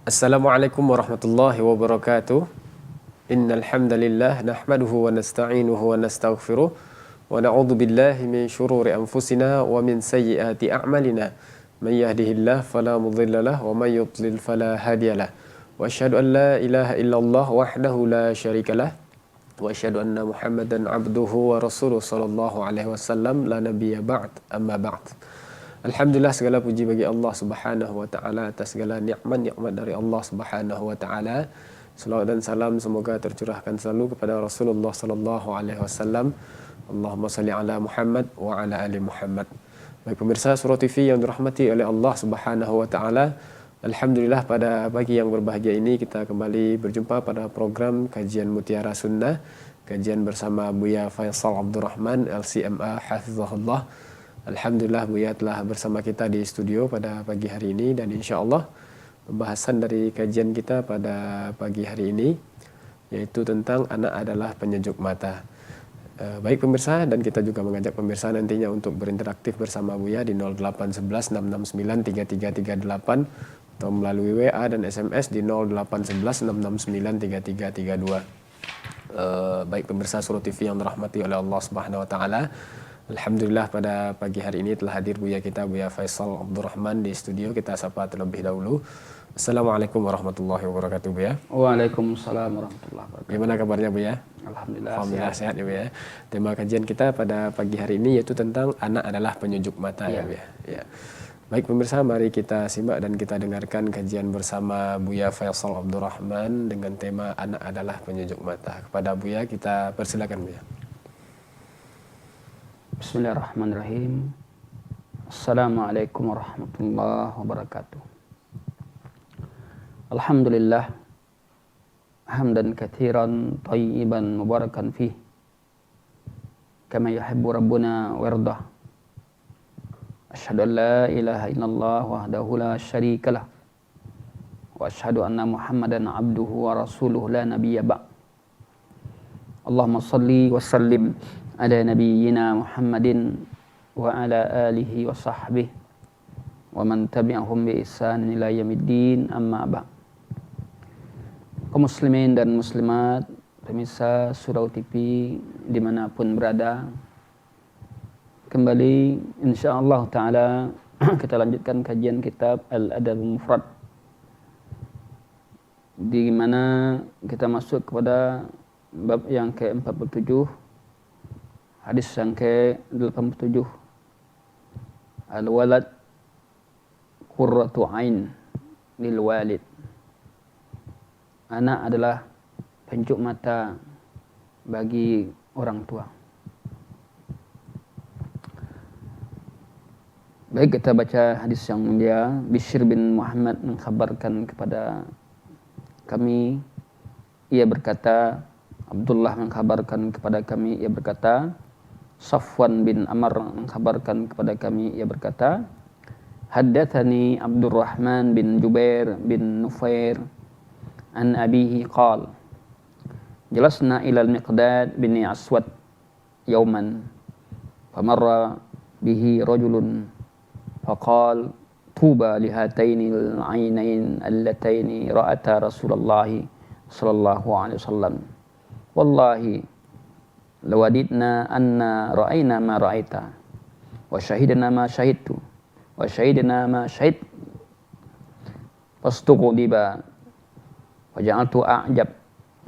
Assalamualaikum warahmatullahi wabarakatuh. Innal hamdalillah nahmaduhu wa nasta'inuhu wa nastaghfiruh wa na'udzu billahi min shururi anfusina wa min sayyiati a'malina. May yahdihillahu fala mudilla lahu wa may yudlil fala hadiyalah. Wa asyhadu an la ilaha illallah wahdahu la syarika lah wa asyhadu anna Muhammadan abduhu wa rasuluh sallallahu alaihi wasallam la nabiyya ba'd amma ba'd. Alhamdulillah, segala puji bagi Allah Subhanahu wa taala atas segala nikmat-nikmat dari Allah Subhanahu wa taala. Selawat dan salam semoga tercurahkan selalu kepada Rasulullah sallallahu alaihi wasallam. Allahumma shalli ala Muhammad wa ala ali Muhammad. Baik pemirsa Surau TV yang dirahmati oleh Allah Subhanahu wa taala. Alhamdulillah, pada pagi yang berbahagia ini kita kembali berjumpa pada program kajian Mutiara Sunnah, kajian bersama Buya Faisal Abdurrahman LCMA hafizahullah. Alhamdulillah, Buya telah bersama kita di studio pada pagi hari ini, dan insya Allah pembahasan dari kajian kita pada pagi hari ini yaitu tentang anak adalah penyejuk mata. Baik pemirsa, dan kita juga mengajak pemirsa nantinya untuk berinteraktif bersama Buya di 0811 669 3338 atau melalui WA dan SMS di 0811 669 3332. Baik pemirsa Surau TV yang dirahmati oleh Allah Subhanahu wa taala. Alhamdulillah, pada pagi hari ini telah hadir Buya kita, Buya Faisal Abdurrahman, di studio. Kita sapa terlebih dahulu. Assalamualaikum warahmatullahi wabarakatuh, Buya. Waalaikumsalam warahmatullahi wabarakatuh. Gimana kabarnya, Buya? Alhamdulillah sehat ya, Buya. Tema kajian kita pada pagi hari ini yaitu tentang anak adalah penyejuk mata, ya Buya. Ya. Baik pemirsa, mari kita simak dan kita dengarkan kajian bersama Buya Faisal Abdurrahman dengan tema anak adalah penyejuk mata. Kepada Buya kita persilakan, Buya. Bismillahirrahmanirrahim. Assalamualaikum warahmatullahi wabarakatuh. Alhamdulillah hamdan katsiran thayyiban mubarakan fih kama yuhibbu rabbuna wa yardah. Asyhadu an la ilaha illallah wahdahu la syarikalah wa asyhadu anna Muhammadan abduhu wa rasuluhu la nabiyya ba'd. Allahumma shalli wa sallim ala nabiyyina Muhammadin wa ala alihi wa sahbihi wa man tabi'ahum bi ihsan ila yaumiddin, amma ba'd. Kaum muslimin dan muslimat, pemirsa Surau TV dimanapun berada, kembali insyaallah ta'ala kita lanjutkan kajian kitab Al-Adabul Mufrad, di mana kita masuk kepada bab yang ke-47, hadis yang ke-87. Al-walad qurratu ain lil walid. Anak adalah penyejuk mata bagi orang tua. Baik, kita baca hadis yang mulia. Bishr bin Muhammad mengkhabarkan kepada kami, ia berkata, Abdullah mengkhabarkan kepada kami, ia berkata, Safwan bin Amr mengkhabarkan kepada kami, ia berkata, Haddatsani Abdurrahman bin Jubair bin Nufair an abihi qala jalasna ila al-Miqdad bin Aswad yawman famarra bihi rajulun faqala tuba lihataini al-'ainain allataini ra'ata Rasulullah sallallahu alaihi wasallam wallahi lawadidna anna ra'ayna ma ra'aita wa syahidna ma syahidtu wa syahidna ma syahid fastughdiba wa ja'altu a'jab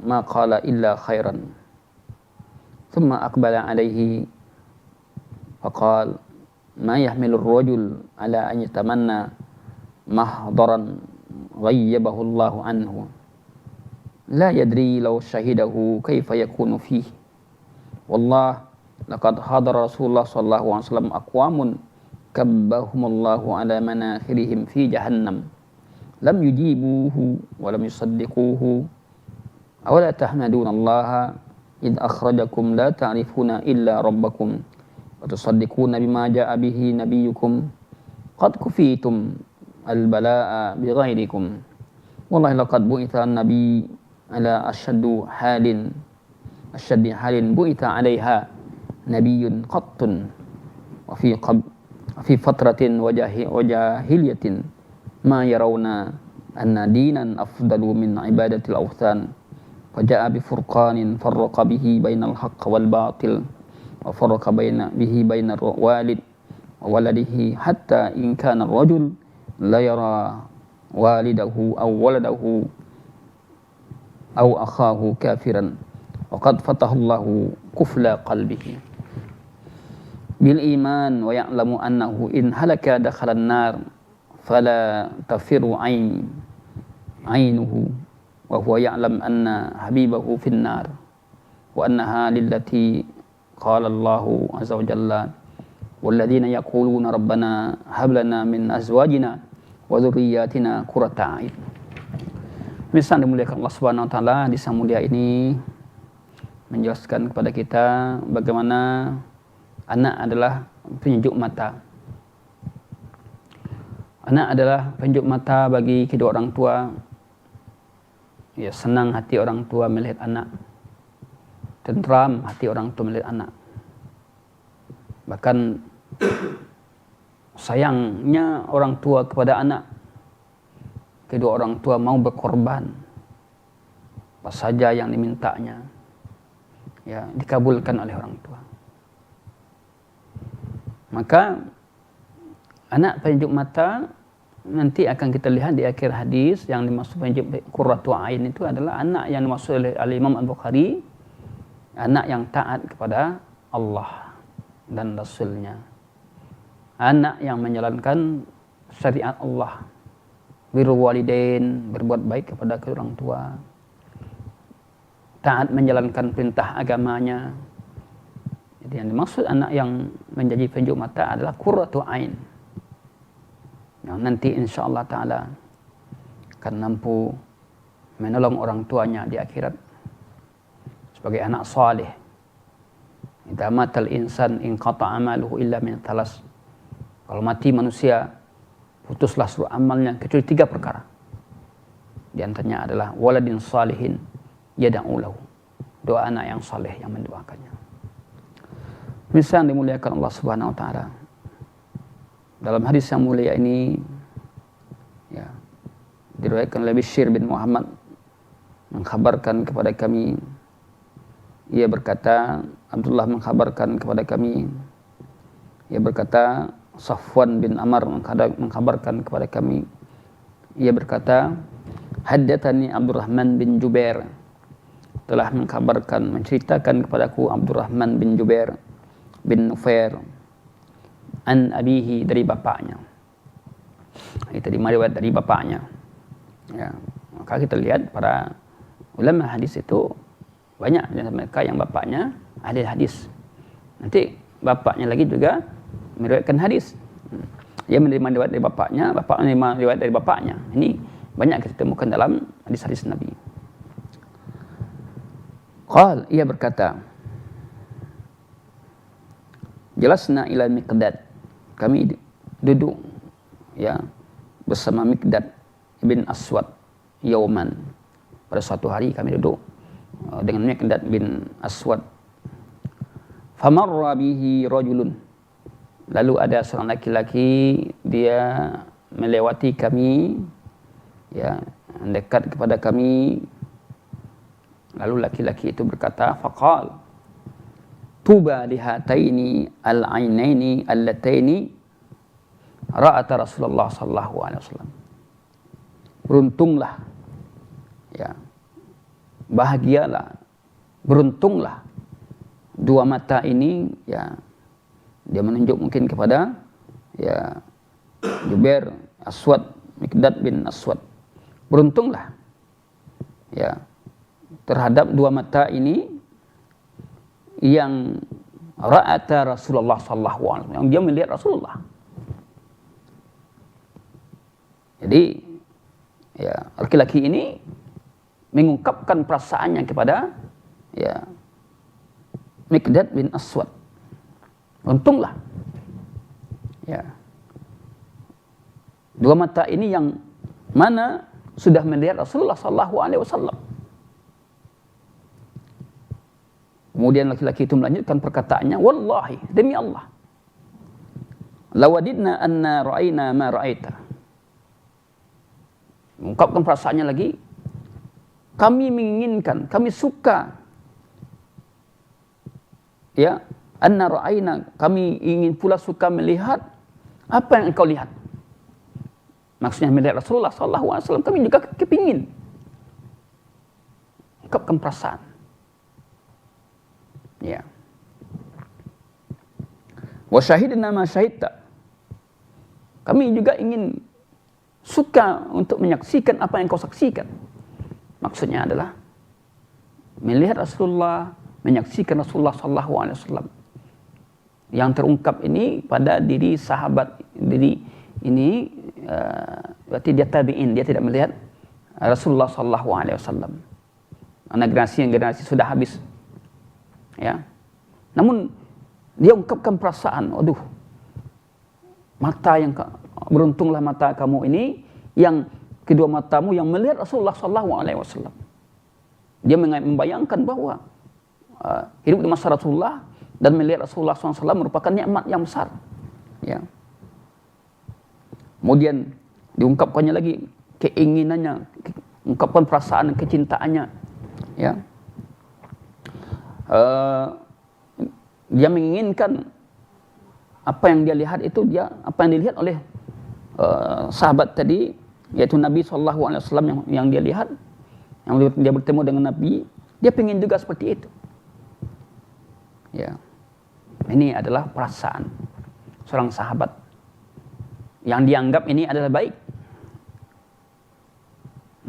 ma qala illa khairan thumma aqbala alayhi faqala ma yahmilu ar-rajul ala an yatamanna mahdaran ghayyabahu Allahu anhu la yadri law shahidahu kayfa yakunu fihi wallah laqad hadara Rasulullah sallallahu alaihi wasallam aqwamun kabbahumullahu ala manakhirihim fi jahannam lam yujibuhu wa lam yusaddiquhu awala tahmaduna Allah id akhrajakum la ta'rifuna illa rabbakum wa tusaddiquna bima jaa bihi nabiyyukum qad kufitum al-balaa bighairikum wallahi laqad bu'itha an-nabi ala ashaddi halin bu'itha 'alaiha nabiyyun qattun wa fi fatratin wajahiliyatin ma yarawna anna dinan afdalu min ibadatil awthan faja'a bi furqanin farraqa bihi bainal haqq wal batil wa farraqa bihi bainar walid wa waladihi hatta in kana ar-rajul la yara walidahu aw waladahu aw akhahu kafiran wa qad fatahallahu kufla qalbihi bil iman wa ya'lamu annahu in halaka dakhala an-nar fala tafiru ainuhu wa huwa ya'lam anna habibahu fin nar wa annaha lillati qala Allahu azza wa jalla walladzina yaquluna rabbana hab lana min azwajina wa dhurriyyatina qurrata a'yun. Misal dimuliakan Allah Subhanahu wa taala, di Sang Mulia ini menjelaskan kepada kita bagaimana anak adalah penyejuk mata. Anak adalah penyejuk mata bagi kedua orang tua. Ya, senang hati orang tua melihat anak. Tentram hati orang tua melihat anak. Bahkan sayangnya orang tua kepada anak. Kedua orang tua mau berkorban apa saja yang dimintanya, ya, dikabulkan oleh orang tua. Maka anak penyejuk mata nanti akan kita lihat di akhir hadis yang dimaksud penyejuk qurratu ain itu adalah anak yang dimaksud oleh Imam Al-Bukhari, anak yang taat kepada Allah dan Rasulnya, anak yang menjalankan syariat Allah, birrul walidain, berbuat baik kepada kedua orang tua, taat menjalankan perintah agamanya. Jadi yang dimaksud anak yang menjadi penyejuk mata adalah qurratu ain. Yang nanti insyaallah taala akan mampu menolong orang tuanya di akhirat sebagai anak saleh. Idza matal insan inqata amaluhu illa min thalas. Kalau mati manusia, putuslah seluruh amalnya kecuali 3 perkara. Di antaranya adalah waladin salihin yad'u lahu. Doa anak yang saleh yang mendoakannya. Misal dimuliakan Allah Subhanahu wa taala. Dalam hadis yang mulia ini, ya, diriwayatkan oleh Bishr bin Muhammad mengkhabarkan kepada kami, ia berkata, Abdullah mengkhabarkan kepada kami, ia berkata, Safwan bin Amr mengkhabarkan kepada kami, ia berkata, haddatsani Abdurrahman bin Jubair, telah mengkhabarkan, menceritakan kepadaku Abdurrahman bin Jubair bin Nufair an abihi, dari bapaknya. Itu riwayat dari bapaknya. Ya, maka kita lihat para ulama hadis itu banyak dari mereka yang bapaknya ahli hadis. Nanti bapaknya lagi juga meriwayatkan hadis. Dia menerima riwayat dari bapaknya, bapak menerima riwayat dari bapaknya. Ini banyak kita temukan dalam hadis-hadis Nabi. Qal, ia berkata, jelasna ila Miqdad, kami duduk, ya, bersama Miqdad bin Aswad yauman, pada suatu hari kami duduk dengan Miqdad bin Aswad. Famarra bihi rajulun, lalu ada seorang laki-laki, dia melewati kami, ya, mendekat kepada kami. Lalu laki-laki itu berkata, faqal tuba lihataini al-ainaini allataini ra'ata Rasulullah sallallahu alaihi wasallam. Beruntunglah, ya, bahagialah, beruntunglah 2 mata ini, ya. Dia menunjuk mungkin kepada, ya, Jubair Aswad, Miqdad bin Aswad. Beruntunglah, ya, terhadap 2 mata ini yang ra'ata Rasulullah sallallahu alaihi wasallam, yang dia melihat Rasulullah. Jadi, ya, laki-laki ini mengungkapkan perasaannya kepada, ya, Miqdad bin Aswad. Untunglah, ya, 2 mata ini yang mana sudah melihat Rasulullah sallallahu alaihi wasallam. Kemudian laki-laki itu melanjutkan perkataannya, wallahi, demi Allah, lawadidna anna ra'ayna ma ra'aita. Mengungkapkan perasaannya lagi, kami menginginkan, kami suka, ya, anna ra'ayna, kami ingin pula suka melihat apa yang engkau lihat. Maksudnya melihat Rasulullah SAW, kami juga kepingin. Ungkapkan perasaan. Ya. Wa syahidna ma syahidta. Kami juga ingin suka untuk menyaksikan apa yang kau saksikan. Maksudnya adalah melihat Rasulullah, menyaksikan Rasulullah SAW. Yang terungkap ini pada diri sahabat diri ini, berarti dia tabi'in, dia tidak melihat Rasulullah SAW. Karena generasi sudah habis, ya. Namun dia ungkapkan perasaan, aduh, mata yang beruntunglah mata kamu ini, yang kedua matamu yang melihat Rasulullah SAW. Dia membayangkan bahwa hidup di masa Rasulullah dan melihat Rasulullah SAW merupakan nikmat yang besar, ya. Kemudian diungkapkannya lagi keinginannya, ungkapkan perasaan kecintaannya, ya. Dia menginginkan apa yang dia lihat itu, apa yang dilihat oleh sahabat tadi, yaitu Nabi SAW yang dia lihat, yang dia bertemu dengan Nabi, dia ingin juga seperti itu, ya. Ini adalah perasaan seorang sahabat yang dianggap ini adalah baik.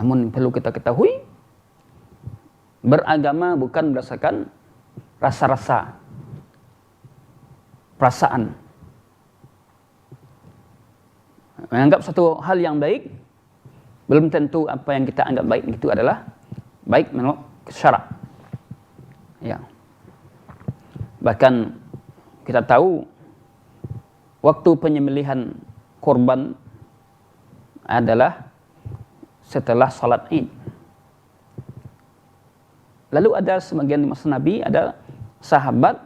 Namun perlu kita ketahui, beragama bukan berdasarkan rasa-rasa, perasaan. Menganggap satu hal yang baik, belum tentu apa yang kita anggap baik itu adalah baik menurut syarak. Ya. Bahkan kita tahu waktu penyembelihan korban adalah setelah salat Id. Lalu ada sebagian di masa Nabi, ada sahabat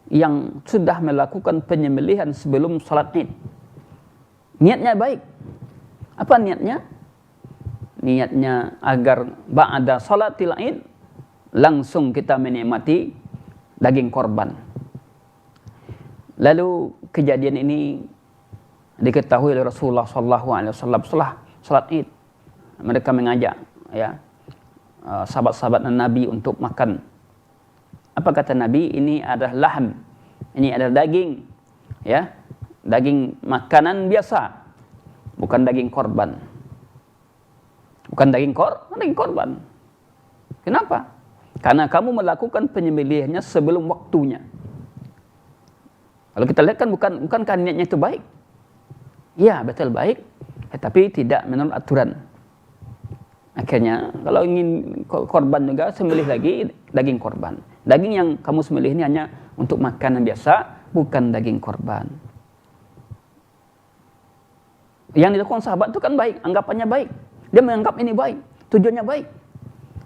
yang sudah melakukan penyembelihan sebelum salat Id. Niatnya baik. Apa niatnya? Niatnya agar ba'da salatil Id langsung kita menikmati daging korban. Lalu kejadian ini diketahui oleh Rasulullah SAW setelah salat Id. Mereka mengajak, ya, sahabat-sahabat Nabi untuk makan. Apa kata Nabi? Ini adalah laham, ini adalah daging, ya, daging makanan biasa, bukan daging korban. Bukan daging korban. Kenapa? Karena kamu melakukan penyembelihannya sebelum waktunya. Kalau kita lihat kan bukankah niatnya itu baik? Ya, betul baik, tetapi tidak menurut aturan. Akhirnya kalau ingin korban juga, sembelih lagi daging korban. Daging yang kamu sembelih ini hanya untuk makanan biasa, bukan daging korban. Yang dilakukan sahabat itu kan baik, anggapannya baik. Dia menganggap ini baik, tujuannya baik.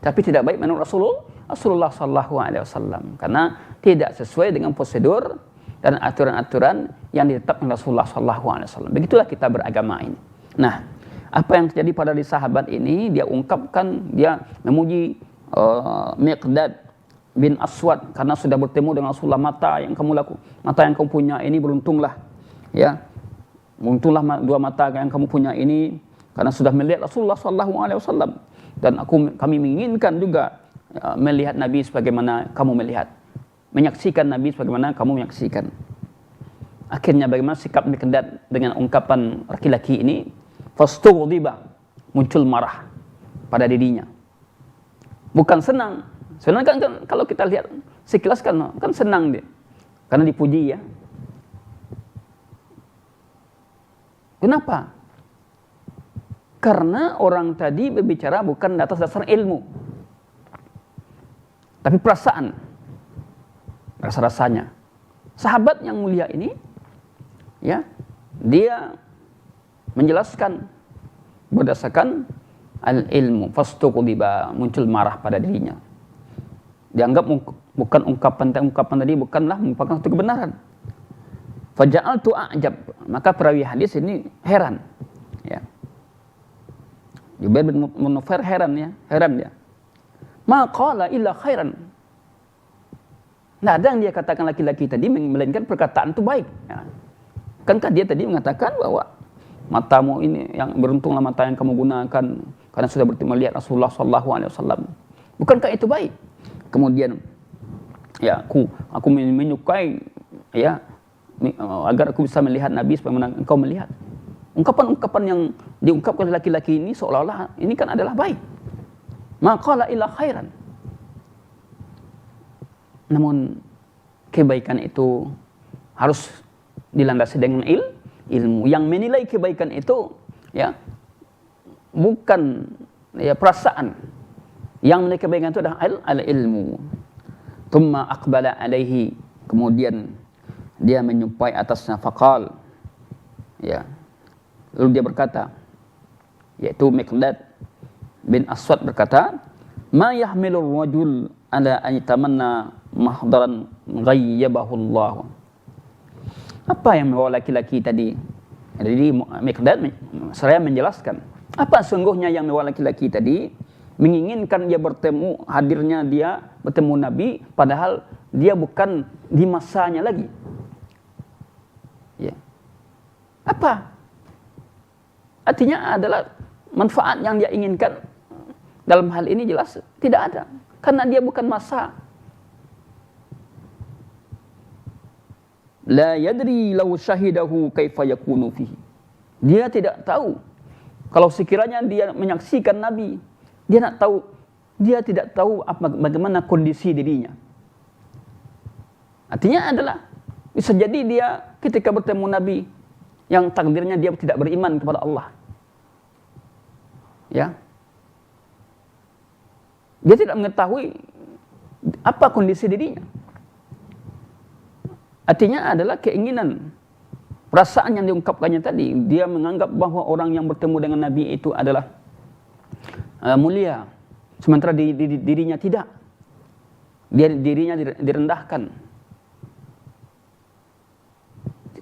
Tapi tidak baik menurut Rasulullah SAW, karena tidak sesuai dengan prosedur dan aturan-aturan yang ditetapkan Rasulullah SAW. Begitulah kita beragama ini. Nah, apa yang terjadi pada sahabat ini, dia ungkapkan, dia memuji Miqdad bin Aswad karena sudah bertemu dengan Rasulullah. Mata yang kamu punya ini beruntunglah, ya. Beruntunglah dua mata yang kamu punya ini karena sudah melihat Rasulullah SAW. Dan kami menginginkan juga melihat Nabi sebagaimana kamu melihat, menyaksikan Nabi sebagaimana kamu menyaksikan. Akhirnya bagaimana sikap Miqdad dengan ungkapan laki-laki ini? Fastughdiba, muncul marah pada dirinya. Bukan senang. Sebenarnya kan kalau kita lihat sekilas kan senang dia, karena dipuji, ya. Kenapa? Karena orang tadi berbicara bukan atas dasar ilmu, tapi perasaan, rasa-rasanya. Sahabat yang mulia ini, ya, dia menjelaskan berdasarkan al-ilmu. Fastughdiba, muncul marah pada dirinya. Dianggap bukan ungkapan tadi bukanlah merupakan satu kebenaran. Faja'altu a'jab, maka perawi hadis ini heran, ya. Jubair bin Mut'im heran dia. Ma qala illa khairan. Nah, ada yang dia katakan laki-laki tadi melainkan perkataan itu baik. Ya. Kankah dia tadi mengatakan bahwa matamu ini yang beruntunglah mata yang kamu gunakan karena sudah melihat Rasulullah SAW. Bukankah itu baik? Kemudian ya aku menyukai ya agar aku bisa melihat Nabi supaya engkau melihat. Ungkapan-ungkapan yang diungkapkan oleh laki-laki ini seolah-olah ini kan adalah baik. Maqala illa khairan. Namun kebaikan itu harus dilandasi dengan ilmu. Yang menilai kebaikan itu ya bukan ya perasaan. Yang menilai kebaikan itu adalah ilmu. Thumma aqbala alaihi, kemudian dia menyupai atasnya, faqal, ya, lalu dia berkata, yaitu Miqdad bin Aswad berkata, ma yahmilur rajul ala an yatamanna mahdaran ghayyabahu Allah. Apa yang membawa laki-laki tadi? Jadi Miqdad seraya menjelaskan apa sungguhnya yang membawa laki-laki tadi menginginkan dia hadirnya dia bertemu Nabi padahal dia bukan di masanya lagi. Ya. Apa? Artinya adalah manfaat yang dia inginkan dalam hal ini jelas tidak ada karena dia bukan masa. La yadri law syahidahu kaifa yakunu fihi. Dia tidak tahu kalau sekiranya dia menyaksikan Nabi, dia tidak tahu bagaimana kondisi dirinya. Artinya adalah bisa jadi dia ketika bertemu Nabi yang takdirnya dia tidak beriman kepada Allah. Ya. Dia tidak mengetahui apa kondisi dirinya. Artinya adalah keinginan, perasaan yang diungkapkannya tadi, dia menganggap bahwa orang yang bertemu dengan Nabi itu adalah mulia, sementara dirinya tidak. Dirinya direndahkan.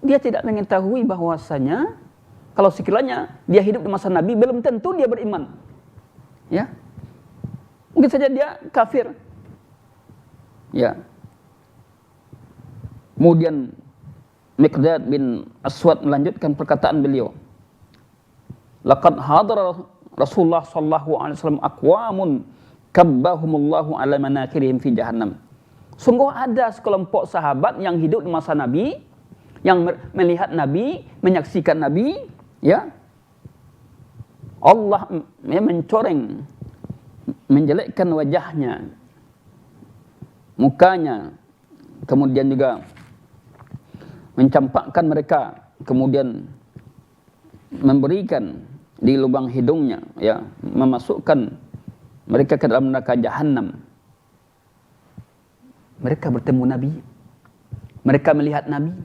Dia tidak mengetahui bahwasanya kalau sekiranya dia hidup di masa Nabi belum tentu dia beriman. Ya. Mungkin saja dia kafir. Ya. Kemudian Miqdad bin Aswad melanjutkan perkataan beliau. Laqad hadara Rasulullah sallallahu alaihi wasallam aqwamun kabbahumullahu ala manakirihim fi jahannam. Sungguh ada sekelompok sahabat yang hidup di masa Nabi, yang melihat Nabi, menyaksikan Nabi, ya. Allah mencoreng, menjelekkan wajahnya, mukanya, kemudian juga mencampakkan mereka, kemudian memberikan di lubang hidungnya, ya, memasukkan mereka ke dalam neraka jahanam. Mereka bertemu Nabi, mereka melihat Nabi,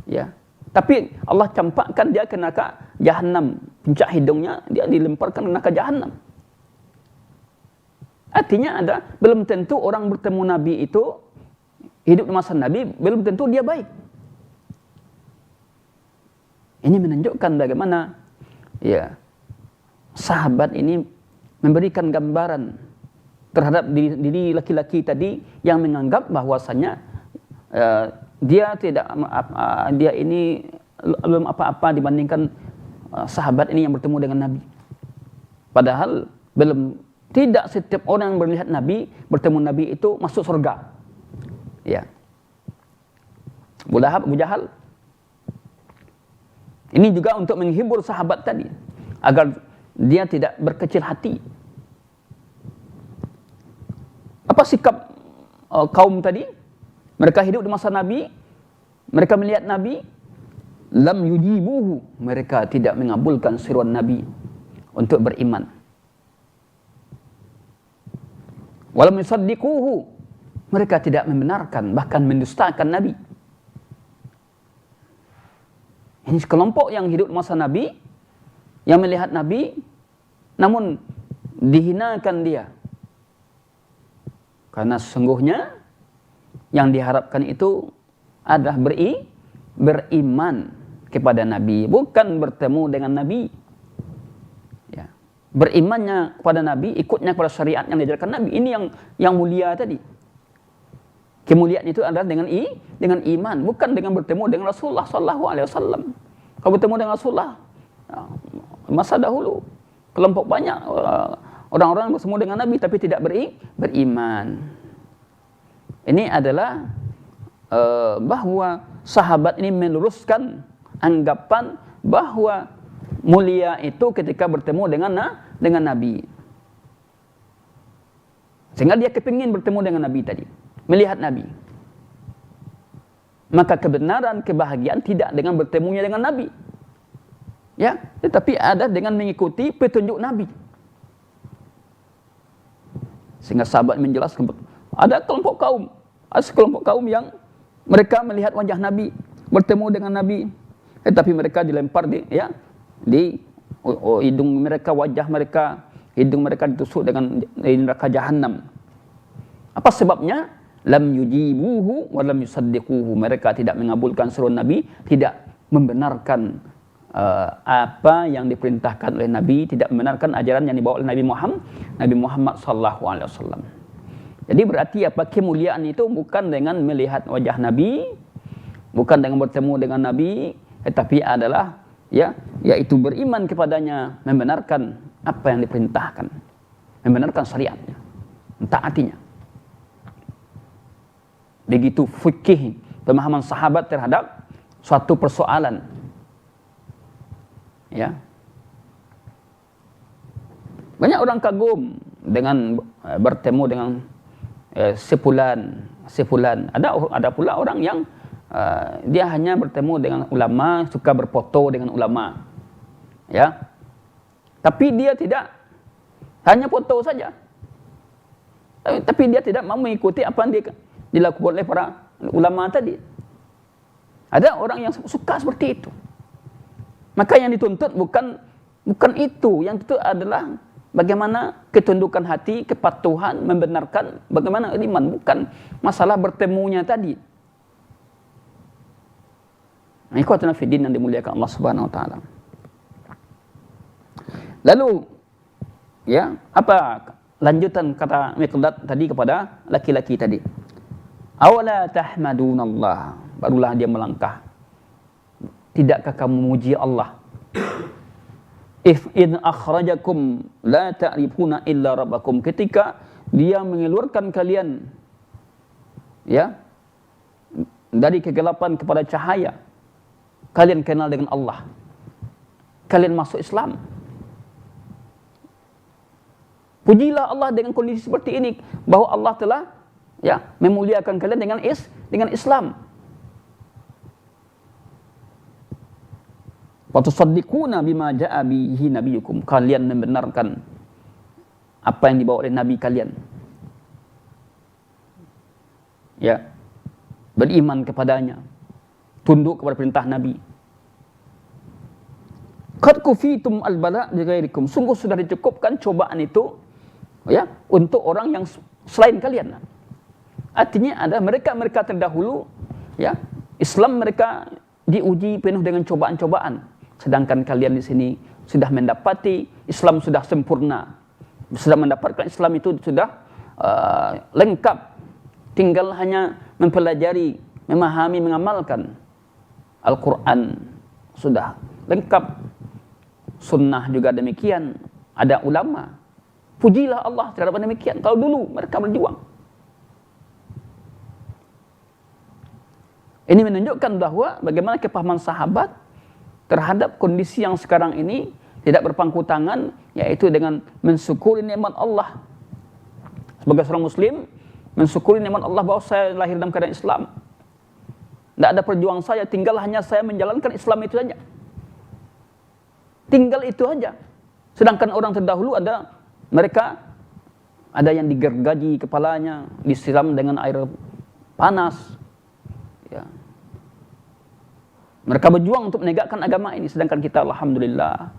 ya. Tapi Allah campakkan dia ke neraka jahanam, puncak hidungnya dia dilemparkan ke neraka jahanam. Artinya ada belum tentu orang bertemu Nabi itu hidup di masa Nabi belum tentu dia baik. Ini menunjukkan bagaimana ya sahabat ini memberikan gambaran terhadap diri laki-laki tadi yang menganggap bahwasanya dia ini belum apa-apa dibandingkan sahabat ini yang bertemu dengan Nabi. Padahal tidak setiap orang yang melihat Nabi, bertemu Nabi itu masuk surga. Ya. Abu Jahal. Ini juga untuk menghibur sahabat tadi agar dia tidak berkecil hati. Apa sikap kaum tadi? Mereka hidup di masa Nabi, mereka melihat Nabi, lam yujibuhu, mereka tidak mengabulkan seruan Nabi untuk beriman. Walam yusaddiquhu, mereka tidak membenarkan, bahkan mendustakan Nabi. Ini sekelompok yang hidup di masa Nabi, yang melihat Nabi, namun dihinakan dia. Karena sesungguhnya yang diharapkan itu adalah beriman kepada Nabi, bukan bertemu dengan Nabi. Ya. berimannya kepada Nabi, ikutnya kepada syariat yang diajarkan Nabi. Ini yang mulia tadi. Kemuliaan itu adalah dengan iman, bukan dengan bertemu dengan Rasulullah sallallahu alaihi wasallam. Kalau bertemu dengan Rasulullah masa dahulu kelompok banyak orang-orang bertemu dengan Nabi tapi tidak beriman. Ini adalah bahwa sahabat ini meluruskan anggapan bahwa mulia itu ketika bertemu dengan Nabi. Sehingga dia kepingin bertemu dengan Nabi tadi, melihat Nabi. Maka kebenaran, kebahagiaan tidak dengan bertemunya dengan Nabi, ya, tetapi ada dengan mengikuti petunjuk Nabi. Sehingga sahabat menjelaskan, ada sekelompok kaum yang mereka melihat wajah Nabi, bertemu dengan Nabi, tetapi mereka dilempar di hidung mereka, wajah mereka, hidung mereka ditusuk dengan neraka jahanam. Apa sebabnya? Lam yujibuhu wa lam yusaddiquhu. Mereka tidak mengabulkan seruan Nabi, tidak membenarkan apa yang diperintahkan oleh Nabi, tidak membenarkan ajaran yang dibawa oleh Nabi Muhammad sallallahu alaihi wasallam. Jadi berarti apa? Kemuliaan itu bukan dengan melihat wajah Nabi, bukan dengan bertemu dengan Nabi, tetapi adalah yaitu beriman kepadanya, membenarkan apa yang diperintahkan, membenarkan syariatnya, mentaatinya. Begitu fikih pemahaman sahabat terhadap suatu persoalan. Ya. Banyak orang kagum dengan bertemu dengan sefulan. Ada pula orang yang dia hanya bertemu dengan ulama, suka berfoto dengan ulama. Ya. Tapi dia tidak hanya foto saja. Tapi dia tidak mau mengikuti apa yang dilakukan oleh para ulama tadi. Ada orang yang suka seperti itu. Maka yang dituntut bukan itu. Yang itu adalah bagaimana ketundukan hati, kepatuhan, membenarkan bagaimana iman, bukan masalah bertemunya tadi. Ikhwatuna fiddin yang dimuliakan Allah Subhanahu wa taala. Lalu apa lanjutan kata Miqdad tadi kepada laki-laki tadi? Awala tahmadunallah. Barulah dia melangkah. Tidakkah kamu memuji Allah? If in akhrajakum la ta'rifuna illa rabbakum. Ketika dia mengeluarkan kalian dari kegelapan kepada cahaya, kalian kenal dengan Allah, kalian masuk Islam. Pujilah Allah dengan kondisi seperti ini, bahwa Allah telah memuliakan kalian dengan Islam. Wa tusaddiquna bima jaa bihi nabiyukum. Kalian membenarkan apa yang dibawa oleh nabi kalian. Ya. Beriman kepadanya. Tunduk kepada perintah nabi. Qad kufitum al-bala bi ghairikum. Sungguh sudah dicukupkan cobaan itu untuk orang yang selain kalian. Artinya ada mereka terdahulu Islam mereka diuji penuh dengan cobaan-cobaan. Sedangkan kalian di sini sudah mendapati Islam sudah sempurna. Sudah mendapatkan Islam itu sudah lengkap. Tinggal hanya mempelajari, memahami, mengamalkan. Al-Quran sudah lengkap. Sunnah juga demikian. Ada ulama. Pujilah Allah terhadap demikian. Kalau dulu mereka berjuang. Ini menunjukkan bahwa bagaimana kepahaman sahabat terhadap kondisi yang sekarang ini tidak berpangku tangan, yaitu dengan mensyukuri nikmat Allah. Sebagai seorang muslim, mensyukuri nikmat Allah bahwa saya lahir dalam keadaan Islam. Tidak ada perjuangan saya, tinggal hanya saya menjalankan Islam itu saja. Tinggal itu saja. Sedangkan orang terdahulu mereka ada yang digergaji kepalanya, disiram dengan air panas. Mereka berjuang untuk menegakkan agama ini, sedangkan kita alhamdulillah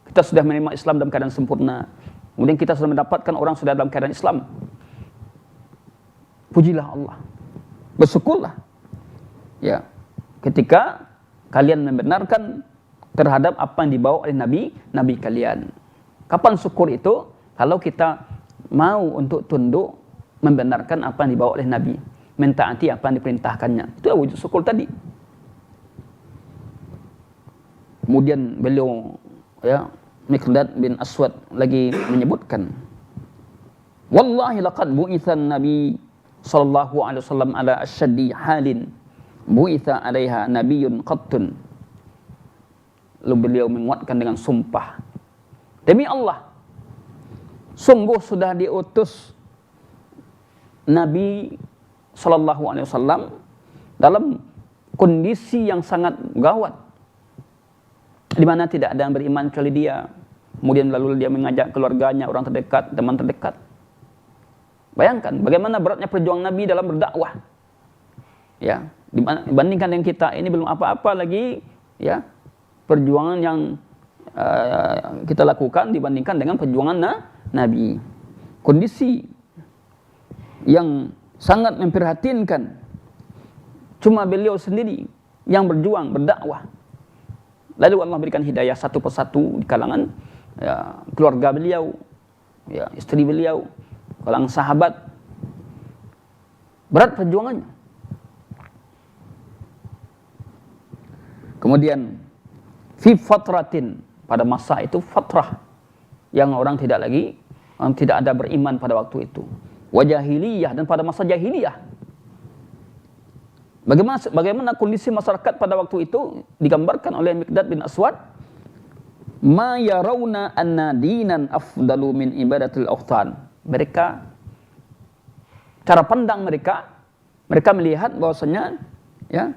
kita sudah menerima Islam dalam keadaan sempurna. Kemudian kita sudah mendapatkan orang sudah dalam keadaan Islam. Pujilah Allah. Bersyukurlah. Ya. Ketika kalian membenarkan terhadap apa yang dibawa oleh nabi kalian. Kapan syukur itu? Kalau kita mau untuk tunduk membenarkan apa yang dibawa oleh Nabi, mentaati apa yang diperintahkannya. Itu wujud syukur tadi. Kemudian beliau, ya, Miqdad bin Aswad lagi menyebutkan, wallahi laqad bu'ithan Nabi sallallahu alaihi wasallam ala asyaddi halin bu'itha alaiha nabiyyun qattun. Lalu beliau menguatkan dengan sumpah, demi Allah, sungguh sudah diutus Nabi sallallahu alaihi wasallam dalam kondisi yang sangat gawat, di mana tidak ada yang beriman kecuali dia. Kemudian lalu dia mengajak keluarganya, orang terdekat, teman terdekat. Bayangkan bagaimana beratnya perjuangan Nabi dalam berdakwah. Ya, dibandingkan dengan kita ini belum apa-apa lagi, ya, perjuangan yang kita lakukan dibandingkan dengan perjuangan Nabi. Kondisi yang sangat memprihatinkan. Cuma beliau sendiri yang berjuang, berdakwah. Lalu Allah berikan hidayah satu persatu di kalangan, ya, keluarga beliau, ya, istri beliau, kalangan sahabat. Berat perjuangannya. Kemudian fi fatratin, pada masa itu fatrah yang orang tidak ada beriman pada waktu itu. Wa jahiliyah, dan pada masa jahiliyah. Bagaimana kondisi masyarakat pada waktu itu digambarkan oleh Miqdad bin Aswad, ma yarawna anna dinan afdalu min ibadatil awthan. Mereka, cara pandang mereka melihat bahwasanya, ya,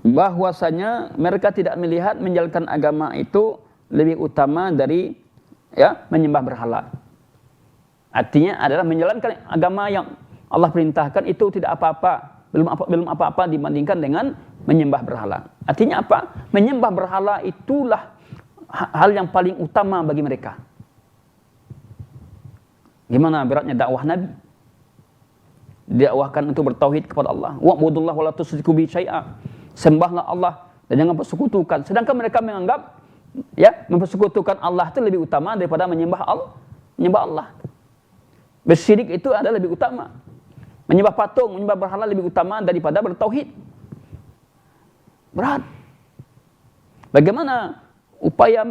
bahwasanya mereka tidak melihat menjalankan agama itu lebih utama dari, ya, menyembah berhala. Artinya adalah menjalankan agama yang Allah perintahkan itu tidak apa-apa, belum apa-apa dibandingkan dengan menyembah berhala. Artinya apa? Menyembah berhala itulah hal yang paling utama bagi mereka. Gimana beratnya dakwah Nabi? Dakwahkan untuk bertauhid kepada Allah. Wa'budullaha wa la tusyriku bihi syai'a. Sembahlah Allah dan jangan persekutukan. Sedangkan mereka menganggap, ya, mempersekutukan Allah itu lebih utama daripada menyembah Allah. Bersyirik itu adalah lebih utama. Menyembah patung, menyembah berhala lebih utama daripada bertauhid. Berat. Bagaimana upaya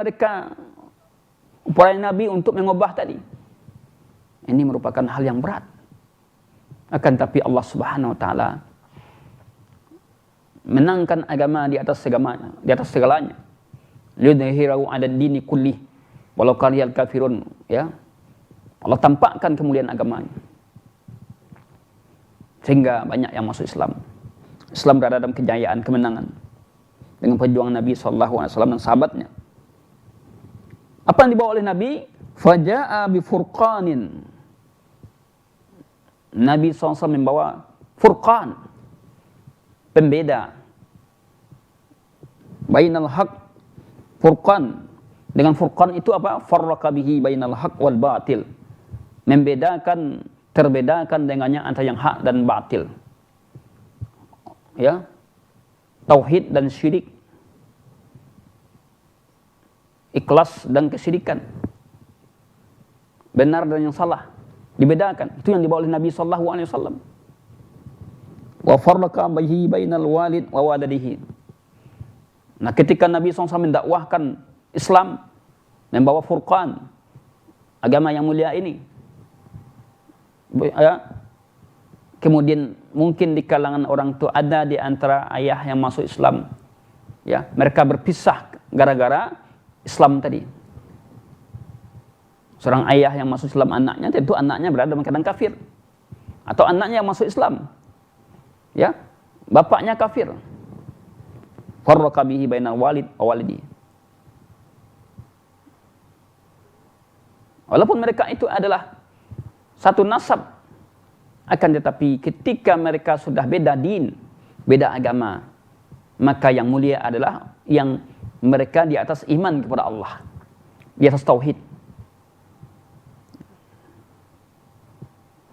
Nabi untuk mengubah tadi? Ini merupakan hal yang berat. Akan tapi Allah Subhanahu wa taala menangkan agama di atas segalanya. Lidhhirahu 'ala ad-dini kullih walau karihal kafirun, ya. Allah tampakkan kemuliaan agamanya. Sehingga banyak yang masuk Islam. Islam berada dalam kejayaan, kemenangan dengan perjuangan Nabi sallallahu alaihi wasallam dan sahabatnya. Apa yang dibawa oleh Nabi? Faja'a bi furqanin. Nabi SAW membawa furqan, pembeda bainal haq. Furqan, dengan furqan itu apa? Farraqa bihi bainal haq wal batil. Terbedakan dengannya antara yang hak dan batil. Ya. Tauhid dan syirik. Ikhlas dan kesyirikan. Benar dan yang salah dibedakan. Itu yang dibawa oleh Nabi sallallahu alaihi wasallam. Wa farraqa bihi bainal walid wa waladihi. Nah, ketika Nabi SAW mendakwahkan Islam, membawa furqan, agama yang mulia ini, ya, kemudian mungkin di kalangan orang itu ada di antara ayah yang masuk Islam, ya, mereka berpisah gara-gara Islam tadi. Seorang ayah yang masuk Islam, anaknya tentu anaknya berada dalam keadaan kafir, atau anaknya yang masuk Islam, ya, bapaknya kafir. Farraqa bihi bainal walid wa walidi. Walaupun mereka itu adalah satu nasab, akan tetapi ketika mereka sudah beda din, beda agama, maka yang mulia adalah yang mereka di atas iman kepada Allah, di atas tauhid.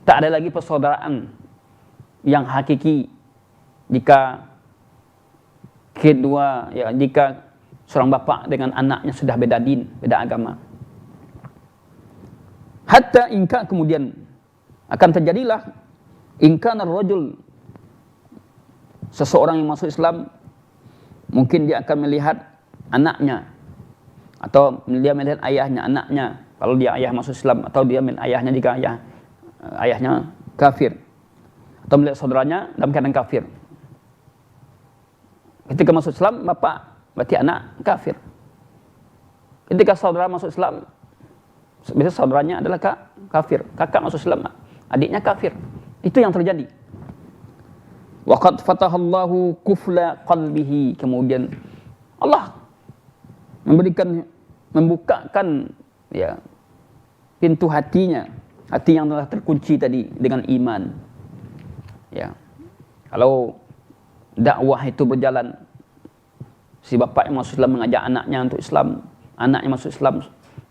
Tak ada lagi persaudaraan yang hakiki jika jika seorang bapak dengan anaknya sudah beda din, beda agama. Hatta ingka, kemudian akan terjadilah ingkana rajul, seseorang yang masuk Islam, mungkin dia akan melihat anaknya, atau dia melihat ayahnya, anaknya, kalau dia ayah masuk Islam, atau dia melihat ayahnya jika ayahnya kafir, atau melihat saudaranya dalam keadaan kafir. Ketika masuk Islam, bapak berarti anak kafir. Ketika saudara masuk Islam, biasanya saudaranya adalah kafir. Kakak masuk Islam, adiknya kafir. Itu yang terjadi. Waqad fatahallahu kufla qalbihi, kemudian Allah membukakan ya pintu hatinya, hati yang telah terkunci tadi dengan iman. Ya. Kalau dakwah itu berjalan, si bapak yang masuk Islam mengajak anaknya untuk Islam, anaknya masuk Islam,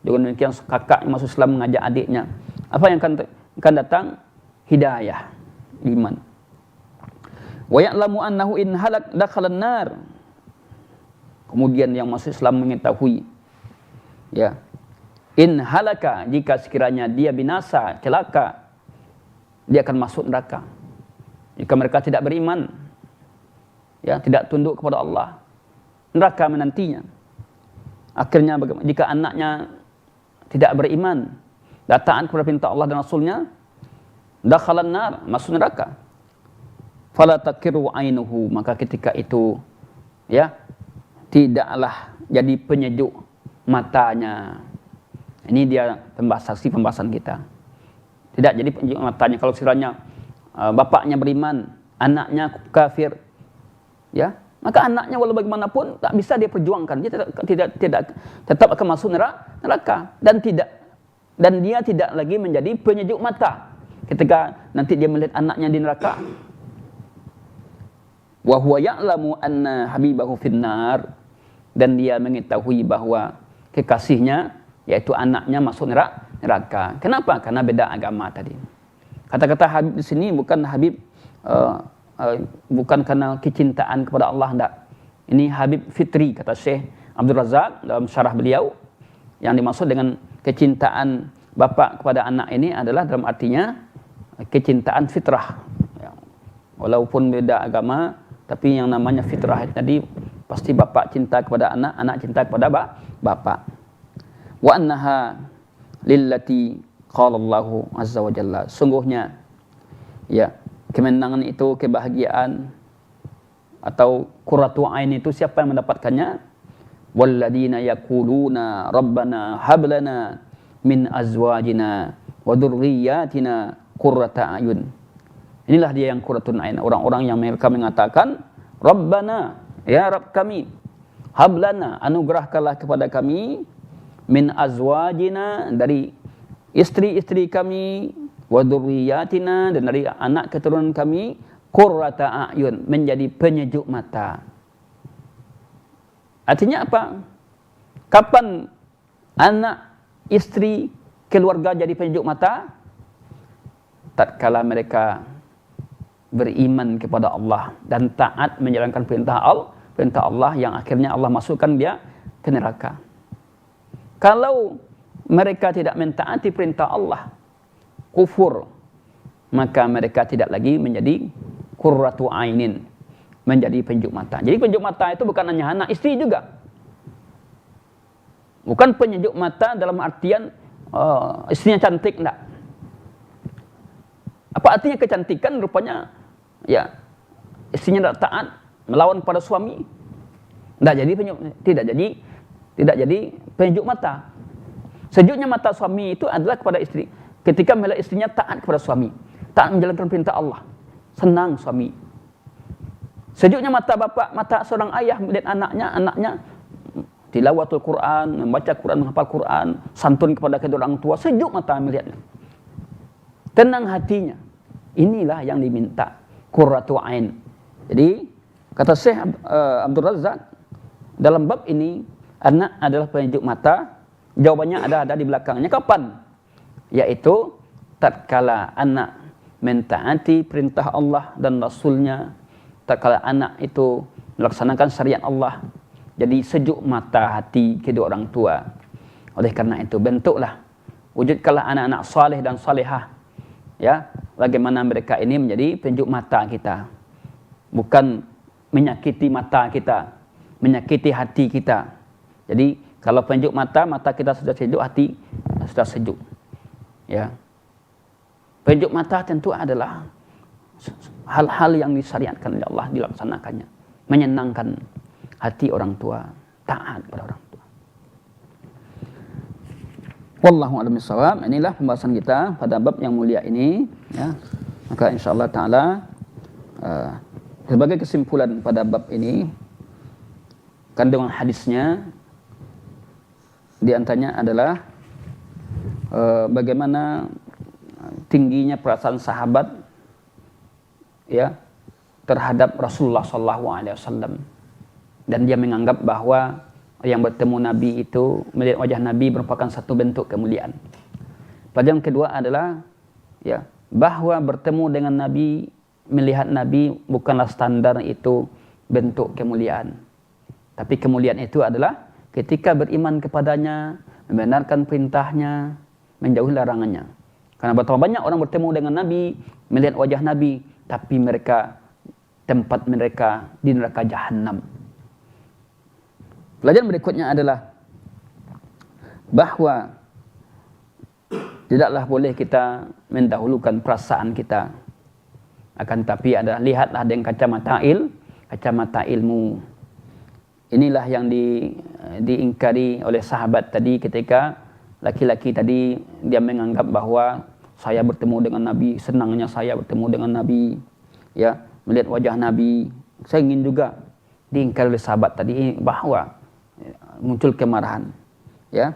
juga demikian kakak yang masuk Islam mengajak adiknya, apa yang akan datang? Hidayah, iman. Wa ya'lamu annahu in halak dakhalan nar. Kemudian yang masuk Islam mengetahui, ya, in halaka, jika sekiranya dia binasa, celaka, dia akan masuk neraka. Jika mereka tidak beriman, ya, tidak tunduk kepada Allah, neraka menantinya. Akhirnya bagaimana jika anaknya tidak beriman, tidak taat kepada perintah Allah dan Rasulnya, dakhalan nar, masuk neraka. Fala takiru ainuhu, maka ketika itu, ya, tidaklah jadi penyejuk matanya. Ini dia pembahasan kita. Tidak jadi penyejuk matanya kalau sekiranya bapaknya beriman, anaknya kafir, ya, maka anaknya walau bagaimanapun tak bisa dia perjuangkan. Dia tetap akan masuk neraka, dan dia tidak lagi menjadi penyejuk mata ketika nanti dia melihat anaknya di neraka. Wa huwa ya'lamu anna habibahu finnar, dan dia mengetahui bahwa kekasihnya, yaitu anaknya, masuk neraka. Kenapa? Karena beda agama tadi. Kata-kata Habib di sini bukan Habib bukan karena kecintaan kepada Allah, enggak. Ini Habib fitri, kata Syekh Abdul Razak dalam syarah beliau. Yang dimaksud dengan kecintaan bapak kepada anak ini adalah dalam artinya kecintaan fitrah. Walaupun beda agama, tapi yang namanya fitrah tadi pasti bapak cinta kepada anak, anak cinta kepada bapak. Wa annaha lillati qala Allahu azza wa jalla, sungguhnya, ya, kemenangan itu, kebahagiaan atau qurratu ain itu siapa yang mendapatkannya? Walladzina yaquluna rabbana hab lana min azwajina wa dzurriyyatina qurrata ayun. Inilah dia yang qurratun ain, orang-orang yang mereka mengatakan Rabbana, ya Rabb kami, hablana, anugerahkanlah kepada kami, min azwajina, dari istri-istri kami, wa dzurriyyatina, dan dari anak keturunan kami, qurrata a'yun, menjadi penyejuk mata. Artinya apa? Kapan anak, istri, keluarga jadi penyejuk mata? Tatkala mereka beriman kepada Allah dan taat menjalankan perintah Allah yang akhirnya Allah masukkan dia ke neraka. Kalau mereka tidak mentaati perintah Allah, kufur, maka mereka tidak lagi menjadi qurratu ainin, menjadi penyejuk mata. Jadi penyejuk mata itu bukan hanya anak, istri juga. Bukan penyejuk mata dalam artian istrinya cantik, enggak. Apa artinya kecantikan? Rupanya, ya, istrinya tidak taat, melawan pada suami, tidak jadi penyejuk mata. Sejuknya mata suami itu adalah kepada istri. Ketika melihat istrinya taat kepada suami, taat menjalankan perintah Allah, senang suami. Sejuknya mata bapak, mata seorang ayah melihat anaknya tilawatul Quran, membaca Quran, menghafal Quran, santun kepada kedua orang tua, sejuk mata melihatnya, tenang hatinya. Inilah yang diminta, qurratu ain. Jadi kata Syekh Abdul Razak, dalam bab ini anak adalah penyejuk mata. Jawabannya ada di belakangnya. Kapan? Yaitu tatkala anak mentaati perintah Allah dan Rasulnya, tatkala anak itu melaksanakan syariat Allah, jadi sejuk mata hati kedua orang tua. Oleh karena itu bentuklah wujudkanlah anak-anak saleh dan salehah, ya, bagaimana mereka ini menjadi penunjuk mata kita, bukan menyakiti mata kita, menyakiti hati kita. Jadi kalau penunjuk mata, mata kita sudah sejuk, hati sudah sejuk, ya. Penunjuk mata tentu adalah hal-hal yang disyariatkan oleh Allah, dilaksanakannya, menyenangkan hati orang tua, taat pada orang tua. Wallahu a'lam bishawab. Inilah pembahasan kita pada bab yang mulia ini, ya. Maka insyaallah taala sebagai kesimpulan pada bab ini, kandungan hadisnya di antaranya adalah bagaimana tingginya perasaan sahabat, ya, terhadap Rasulullah SAW, dan dia menganggap bahwa yang bertemu Nabi itu, melihat wajah Nabi merupakan satu bentuk kemuliaan. Pelajaran kedua adalah, ya, bahwa bertemu dengan Nabi, melihat Nabi bukanlah standar itu bentuk kemuliaan. Tapi kemuliaan itu adalah ketika beriman kepadanya, membenarkan perintahnya, menjauhi larangannya. Karena betapa banyak orang bertemu dengan Nabi, melihat wajah Nabi, tapi tempat mereka di neraka Jahannam. Pelajaran berikutnya adalah bahwa tidaklah boleh kita mendahulukan perasaan kita, akan tapi adalah lihatlah dengan kacamata ilmu. Inilah yang diingkari oleh sahabat tadi, ketika laki-laki tadi dia menganggap bahwa saya bertemu dengan Nabi, senangnya saya bertemu dengan Nabi, ya, melihat wajah Nabi. Saya ingin juga. Diingkari oleh sahabat tadi bahwa muncul kemarahan, ya.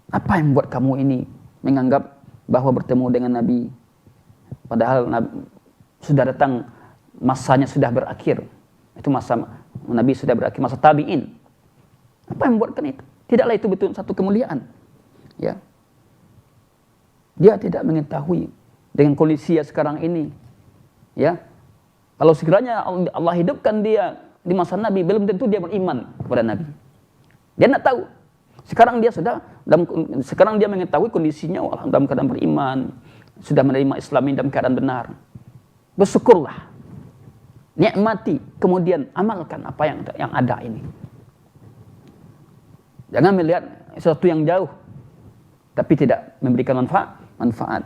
Apa yang membuat kamu ini menganggap bahwa bertemu dengan Nabi, padahal sudah datang masanya, sudah berakhir. Itu masa Nabi sudah berakhir, masa tabi'in. Apa yang membuatkan itu? Tidaklah itu betul satu kemuliaan, ya. Dia tidak mengetahui dengan kondisi sekarang ini, ya. Kalau sekiranya Allah hidupkan dia di masa Nabi, belum tentu dia beriman kepada Nabi. Dia tidak tahu. Sekarang dia mengetahui kondisinya dalam keadaan beriman, sudah menerima Islam ini dalam keadaan benar. Bersyukurlah, nikmati, kemudian amalkan apa yang ada ini. Jangan melihat sesuatu yang jauh tapi tidak memberikan manfaat.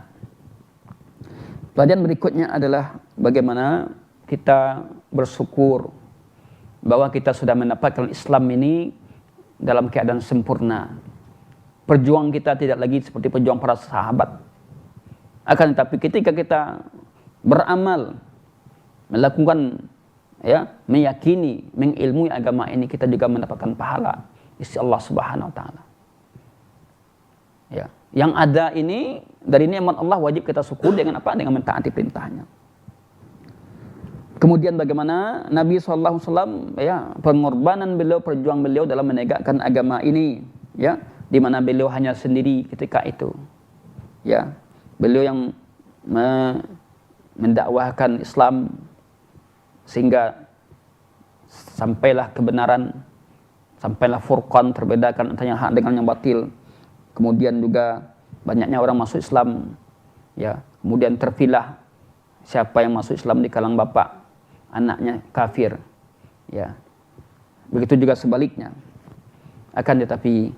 Pelajaran berikutnya adalah bagaimana kita bersyukur bahwa kita sudah mendapatkan Islam ini dalam keadaan sempurna. Perjuangan kita tidak lagi seperti perjuangan para sahabat. Akan tetapi ketika kita beramal, melakukan, ya, meyakini, mengilmui agama ini, kita juga mendapatkan pahala sisi Allah Subhanahu wa taala. Ya, yang ada ini dari nikmat Allah wajib kita syukur dengan apa? Dengan mentaati perintahnya. Kemudian bagaimana Nabi SAW, ya, pengorbanan beliau, perjuangan beliau dalam menegakkan agama ini, ya, di mana beliau hanya sendiri ketika itu, ya, beliau yang mendakwahkan Islam sehingga sampailah kebenaran, sampailah furqan, terbedakan antara yang hak dengan yang batil. Kemudian juga banyaknya orang masuk Islam, ya, kemudian terpilah siapa yang masuk Islam di kalangan bapak, anaknya kafir, ya. Begitu juga sebaliknya. Akan tetapi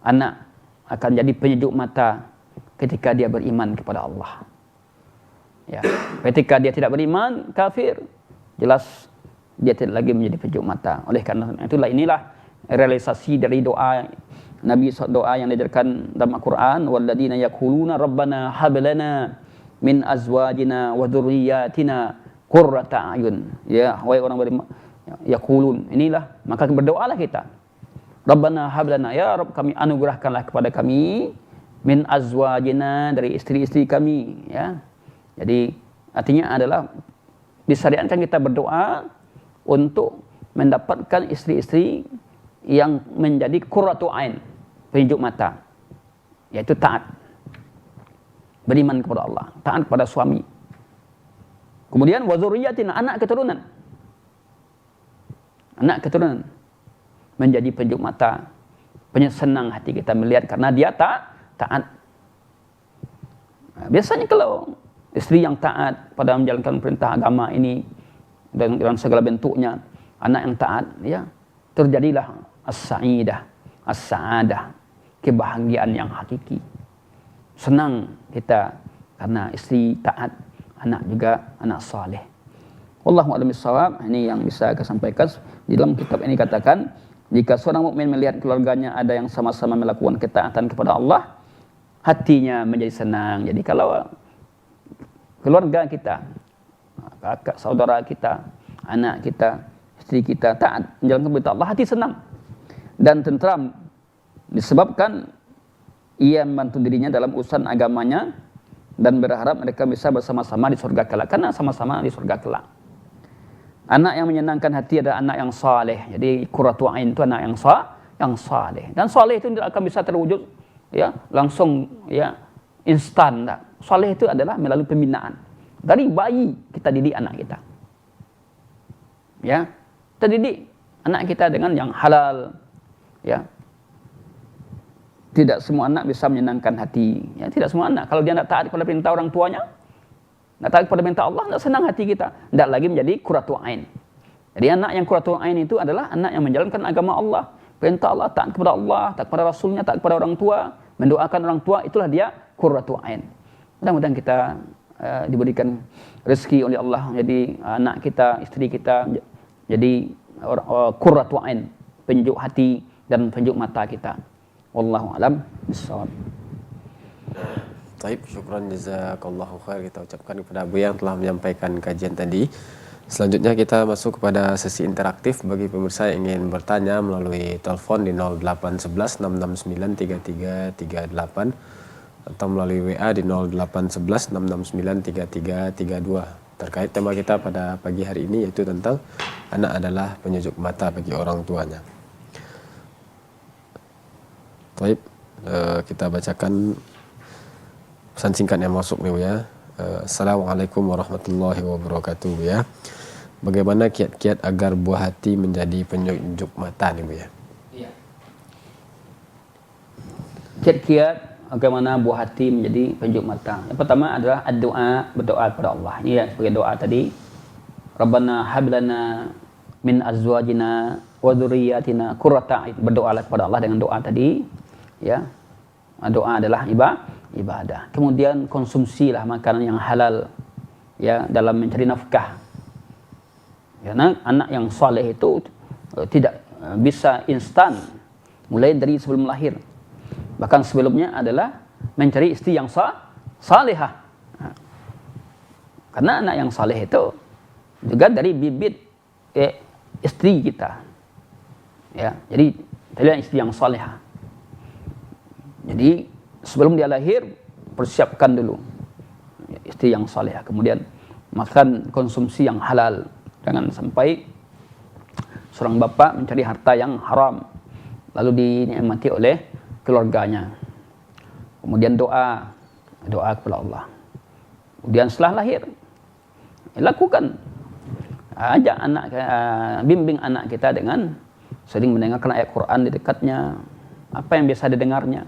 anak akan jadi penyejuk mata ketika dia beriman kepada Allah, ya. Ketika dia tidak beriman, kafir, jelas dia tidak lagi menjadi penyejuk mata. Oleh karena inilah realisasi dari doa Nabi, doa yang diajarkan dalam Al-Quran, walladzina yaquluna rabbana hab lana min azwajina wa dzurriyyatina qurrata a'yun. Ya, wahai orang beriman, yaqulun, inilah, maka berdoalah kita. Rabbana hab lana, ya Rabb, kami anugerahkanlah kepada kami min azwajina, dari istri-istri kami, ya. Jadi artinya adalah disyariatkan kita berdoa untuk mendapatkan istri-istri yang menjadi qurratu ain, penyejuk mata, yaitu taat, beriman kepada Allah, taat kepada suami. Kemudian wa dzurriyyatina, anak keturunan menjadi penyejuk mata senang hati kita melihat karena dia taat. Nah, biasanya kalau istri yang taat pada menjalankan perintah agama ini dalam segala bentuknya, anak yang taat, ya terjadilah as-sa'adah, kebahagiaan yang hakiki. Senang kita karena istri taat, anak juga anak saleh. Wallahu a'lam bishawab. Ini yang bisa saya sampaikan. Di dalam kitab ini katakan, jika seorang mukmin melihat keluarganya ada yang sama-sama melakukan ketaatan kepada Allah, hatinya menjadi senang. Jadi kalau keluarga kita, kakak, saudara kita, anak kita, istri kita taat menjalankan perintah Allah, hati senang dan tentram, disebabkan ia membantu dirinya dalam urusan agamanya dan berharap mereka bisa bersama-sama di surga kelak, karena sama-sama di surga kelak. Anak yang menyenangkan hati adalah anak yang saleh. Jadi qurratu ain itu anak yang saleh. Dan saleh itu tidak akan bisa terwujud ya langsung ya instan. Saleh itu adalah melalui pembinaan. Dari bayi kita didik anak kita. Ya, kita didik anak kita dengan yang halal. Ya. Tidak semua anak bisa menyenangkan hati. Ya, tidak semua anak. Kalau dia tidak taat kepada perintah orang tuanya, tidak taat kepada perintah Allah, tidak senang hati kita. Tidak lagi menjadi qurratu ain. Jadi anak yang qurratu ain itu adalah anak yang menjalankan agama Allah. Perintah Allah, taat kepada Allah, taat kepada Rasulnya, taat kepada orang tua, mendoakan orang tua, itulah dia qurratu ain. Mudah-mudahan kita diberikan rezeki oleh Allah jadi anak kita, istri kita jadi qurratu ain, penyejuk hati dan penyejuk mata kita. Wallahu a'lam bishawab. Baik, syukran jazakallahu khair kita ucapkan kepada Abu yang telah menyampaikan kajian tadi. Selanjutnya kita masuk kepada sesi interaktif bagi pemirsa yang ingin bertanya melalui telepon di 0811 669 3338 atau melalui WA di 0811 669 3332 terkait tema kita pada pagi hari ini, yaitu tentang anak adalah penyejuk mata bagi orang tuanya. Baik, kita bacakan pesan singkat yang masuk nih Bu ya. Assalamualaikum warahmatullahi wabarakatuh Bu ya. Bagaimana kiat-kiat agar buah hati menjadi penyejuk mata nih Bu ya? Iya. Kiat-kiat bagaimana buah hati menjadi penyejuk mata. Yang pertama adalah doa, berdoa kepada Allah. Ini ya sebagai doa tadi. Rabbana hablana min azwajina wa dzurriyyatina qurrata a'yun. Berdoalah kepada Allah dengan doa tadi. Ya. Doa adalah ibadah. Kemudian konsumsilah makanan yang halal ya dalam mencari nafkah. Ya, anak yang saleh itu tidak bisa instan mulai dari sebelum lahir. Bahkan sebelumnya adalah mencari istri yang salehah. Karena anak yang saleh itu juga dari bibit istri kita. Ya, jadi adalah istri yang salehah. Jadi sebelum dia lahir, persiapkan dulu istri yang salehah. Kemudian makan konsumsi yang halal. Jangan sampai seorang bapak mencari harta yang haram lalu dinikmati oleh keluarganya. Kemudian doa kepada Allah. Kemudian setelah lahir, lakukan, ajak anak, bimbing anak kita dengan sering mendengarkan ayat Quran di dekatnya, apa yang biasa didengarnya.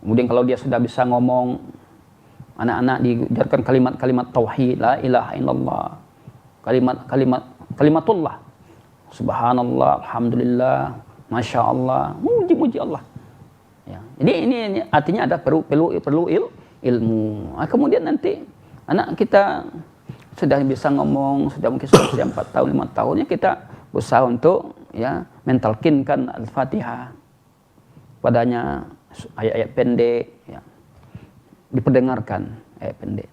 Kemudian kalau dia sudah bisa ngomong, anak-anak diajarkan kalimat-kalimat tauhid, la ilaha illallah, kalimatullah, subhanallah, alhamdulillah, masya Allah, muji Allah. Ya. Jadi ini artinya ada perlu ilmu. Kemudian nanti anak kita sudah bisa ngomong, sudah mungkin sudah 4 tahun, 5 tahunnya kita berusaha untuk ya mentalkinkan Al-Fatihah padanya, ayat-ayat pendek ya, diperdengarkan ayat pendek.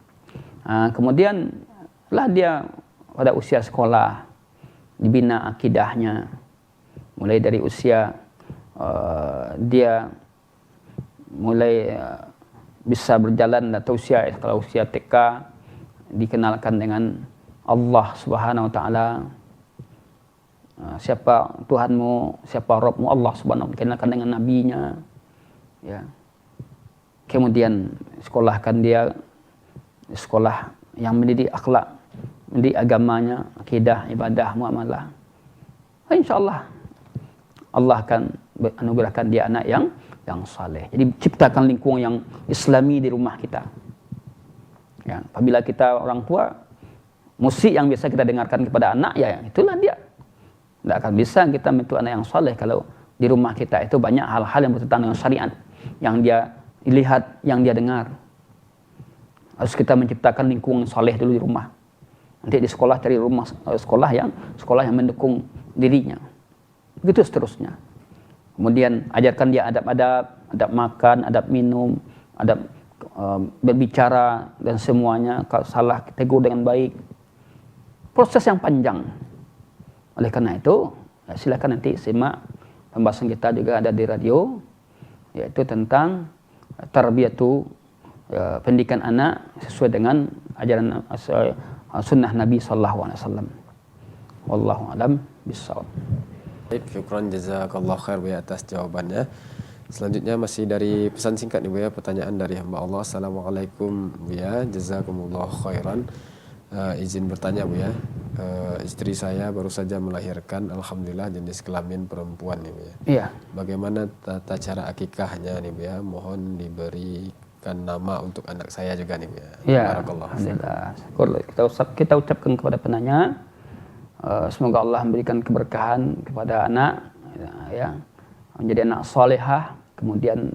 Kemudian lah dia pada usia sekolah dibina akidahnya, mulai dari usia dia mulai bisa berjalan atau kalau usia TK dikenalkan dengan Allah Subhanahu wa taala. Siapa Tuhanmu, siapa Rabbmu, Allah Subhanahu wa taala, dikenalkan dengan nabinya. Ya. Kemudian sekolahkan dia sekolah yang mendidik akhlak, mendidik agamanya, akidah, ibadah, muamalah. Insyaallah Allah akan anugerahkan dia anak yang saleh. Jadi ciptakan lingkungan yang islami di rumah kita. Ya, apabila kita orang tua, musik yang biasa kita dengarkan kepada anak, ya itulah dia. Tidak akan bisa kita menentu anak yang saleh kalau di rumah kita itu banyak hal-hal yang bertentangan dengan syariat, yang dia lihat, yang dia dengar. Harus kita menciptakan lingkungan saleh dulu di rumah. Nanti di sekolah cari sekolah yang mendukung dirinya. Begitu seterusnya. Kemudian ajarkan dia adab makan, adab minum, adab berbicara dan semuanya. Kalau salah tegur dengan baik. Proses yang panjang. Oleh karena itu, ya silakan nanti simak pembahasan kita juga ada di radio, yaitu tentang tarbiyatu, pendidikan anak sesuai dengan ajaran sunnah Nabi sallallahu alaihi wasallam. Wallahu alam bissawab. Baik, syukran jazakallah khair Bu ya atas jawabannya. Selanjutnya masih dari pesan singkat nih Bu ya, pertanyaan dari hamba Allah. Assalamualaikum Bu ya, jazakumullah khairan. Izin bertanya Bu ya, istri saya baru saja melahirkan, alhamdulillah jenis kelamin perempuan nih Bu ya. Iya. Bagaimana tata cara akikahnya nih Bu ya? Mohon diberikan nama untuk anak saya juga nih Bu ya. Iya. Barakallah. Alhamdulillah. Kita ucapkan kepada penanya, semoga Allah memberikan keberkahan kepada anak, ya, menjadi anak salehah, kemudian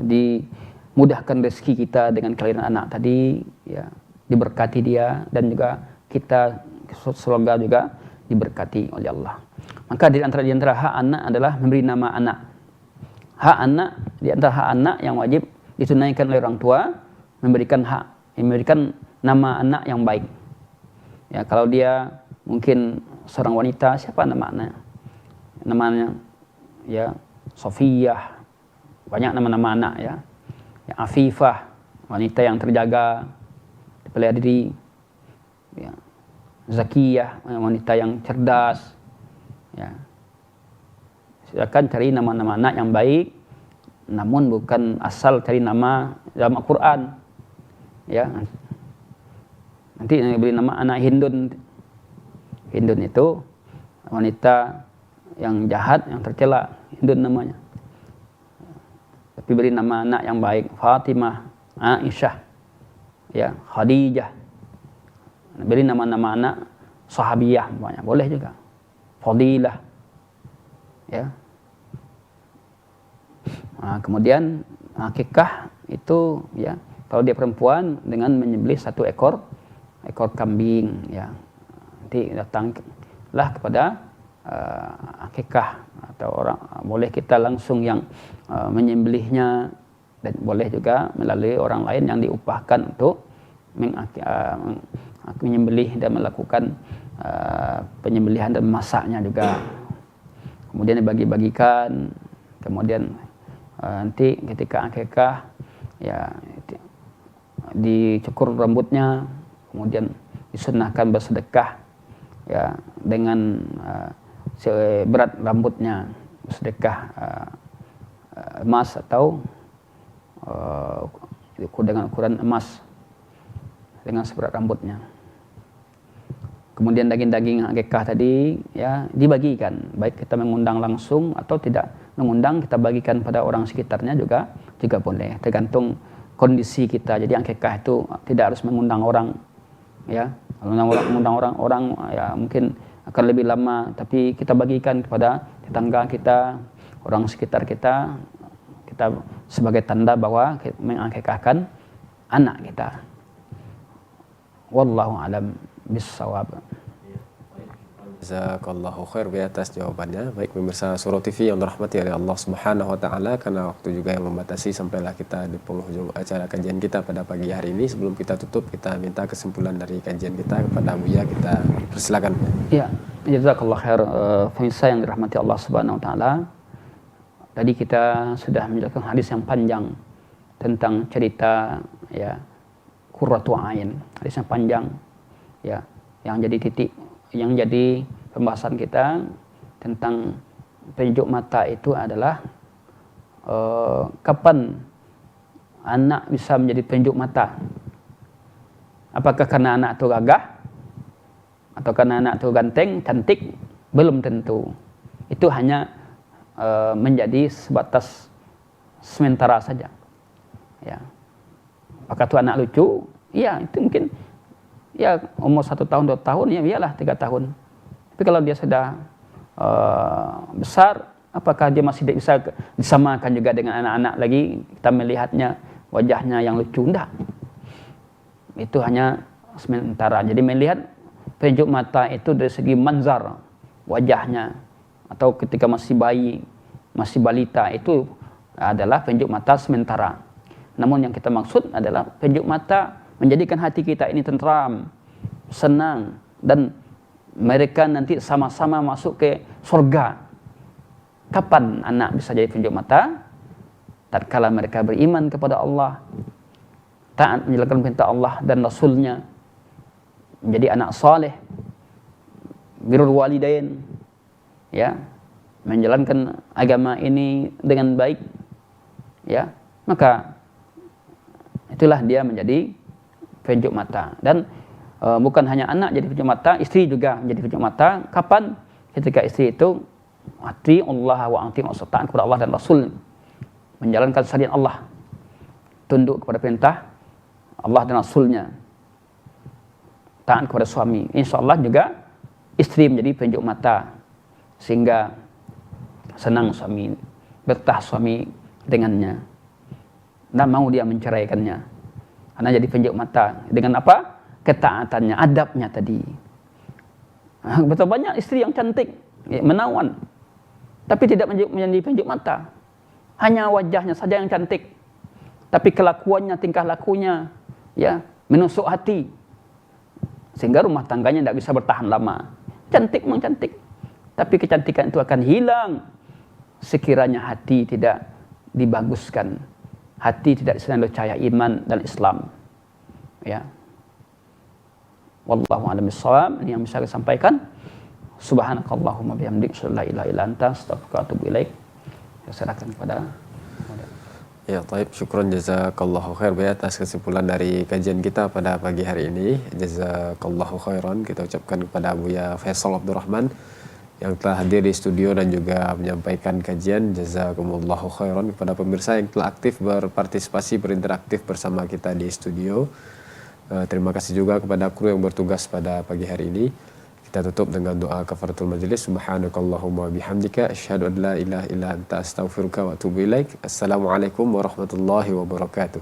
dimudahkan rezeki kita dengan kelahiran anak tadi, ya, diberkati dia dan juga kita semoga juga diberkati oleh Allah. Maka di antara hak anak adalah memberi nama anak. Hak anak, di antara hak anak yang wajib ditunaikan oleh orang tua, memberikan nama anak yang baik. Ya, kalau dia mungkin seorang wanita, siapa nama anaknya? Namanya ya Sofiyah, banyak nama-nama anak ya. Ya, Afifah, wanita yang terjaga, dipelihara diri. Ya. Zakiyah, wanita yang cerdas. Ya. Silakan cari nama-nama anak yang baik, namun bukan asal cari nama dalam Al-Quran. Ya. Nanti beri nama anak Hindun. Hindun itu wanita yang jahat, yang tercela. Hindun namanya. Tapi beri nama anak yang baik. Fatimah, Aisyah, ya, Khadijah. Beri nama-nama anak sahabiyah, boleh juga. Fadilah. Ya. Nah, kemudian akikah itu ya, kalau dia perempuan dengan menyembelih 1 ekor kambing ya. Nanti datanglah kepada akikah, atau orang boleh kita langsung yang menyembelihnya, dan boleh juga melalui orang lain yang diupahkan untuk menyembelih dan melakukan penyembelihan dan masaknya juga. Kemudian dibagi-bagikan, kemudian nanti ketika akikah ya dicukur rambutnya, kemudian disunahkan bersedekah ya dengan seberat rambutnya, bersedekah emas atau dengan ukuran emas dengan seberat rambutnya. Kemudian daging-daging akikah tadi ya dibagikan, baik kita mengundang langsung atau tidak mengundang, kita bagikan pada orang sekitarnya juga boleh, tergantung kondisi kita. Jadi akikah itu tidak harus mengundang orang ya. Mengundang orang ya mungkin akan lebih lama, tapi kita bagikan kepada tetangga kita, orang sekitar kita sebagai tanda bahwa mengakikahkan anak kita. Wallahu alam bissawab. Jazakallahu khair bi atas jawabannya. Baik pemirsa Surau TV yang dirahmati oleh Allah Subhanahu wa taala, karena waktu juga yang membatasi, sampailah kita di penghujung acara kajian kita pada pagi hari ini. Sebelum kita tutup, kita minta kesimpulan dari kajian kita kepada Buya. Kita persilakan. Iya, jazakallahu khair pemirsa yang dirahmati Allah Subhanahu wa taala. Tadi kita sudah menjelaskan hadis yang panjang tentang cerita ya Qurratu Ain, hadis yang panjang ya, yang jadi pembahasan kita tentang penunjuk mata itu adalah kapan anak bisa menjadi penunjuk mata. Apakah karena anak itu gagah atau karena anak itu ganteng, cantik? Belum tentu. Itu hanya menjadi sebatas sementara saja. Ya. Apakah itu anak lucu? Iya, itu mungkin ya umur 1 tahun 2 tahun ya iyalah 3 tahun. Tapi kalau dia sudah besar, apakah dia masih bisa disamakan juga dengan anak-anak lagi? Kita melihatnya wajahnya yang lucu, enggak. Itu hanya sementara. Jadi melihat penjuk mata itu dari segi manzar wajahnya, atau ketika masih bayi, masih balita, itu adalah penjuk mata sementara. Namun yang kita maksud adalah penjuk mata menjadikan hati kita ini tentram, senang, dan mereka nanti sama-sama masuk ke surga. Kapan anak bisa jadi penjuk mata? Tatkala mereka beriman kepada Allah, taat menjalankan perintah Allah dan Rasulnya, menjadi anak saleh, birrul walidain, ya, menjalankan agama ini dengan baik, ya, maka itulah dia menjadi penjuk mata. Dan bukan hanya anak jadi penjuk mata, istri juga menjadi penjuk mata. Kapan? Ketika istri itu ati Allah wa anti taat kepada Allah dan Rasul, menjalankan syariat Allah, tunduk kepada perintah Allah dan Rasulnya, taat kepada suami. InsyaAllah juga istri menjadi penjuk mata, sehingga senang suami, betah suami dengannya, dan mau dia menceraikannya, karena jadi penjuk mata. Dengan apa? Ketaatannya, adabnya tadi. Betul banyak istri yang cantik, menawan, tapi tidak menjadi penjuk mata. Hanya wajahnya saja yang cantik, tapi kelakuannya, tingkah lakunya, ya, menusuk hati, sehingga rumah tangganya tidak bisa bertahan lama. Cantik memang cantik, tapi kecantikan itu akan hilang sekiranya hati tidak dibaguskan, hati tidak senantiasa percaya iman dan Islam. Ya. Wallahu a'lam bishawab. Ini yang bisa saya sampaikan. Subhanakallahumma bihamdik, la ilaha illa anta, astaghfiruka wa atubu ilaik. Saya serahkan kepada Ya, taib, syukron jazakallahu khair ya atas kesimpulan dari kajian kita pada pagi hari ini. Jazakallahu khairan kita ucapkan kepada Buya Faisal Abdurrahman yang telah hadir di studio dan juga menyampaikan kajian. Jazakumullahu khairan kepada pemirsa yang telah aktif berpartisipasi, berinteraktif bersama kita di studio. Terima kasih juga kepada kru yang bertugas pada pagi hari ini. Kita tutup dengan doa kafaratul majelis. Subhanakallahumma bihamdika asyhadu an la ilaha illa anta astaghfiruka wa atubu ilaik. Assalamualaikum warahmatullahi wabarakatuh.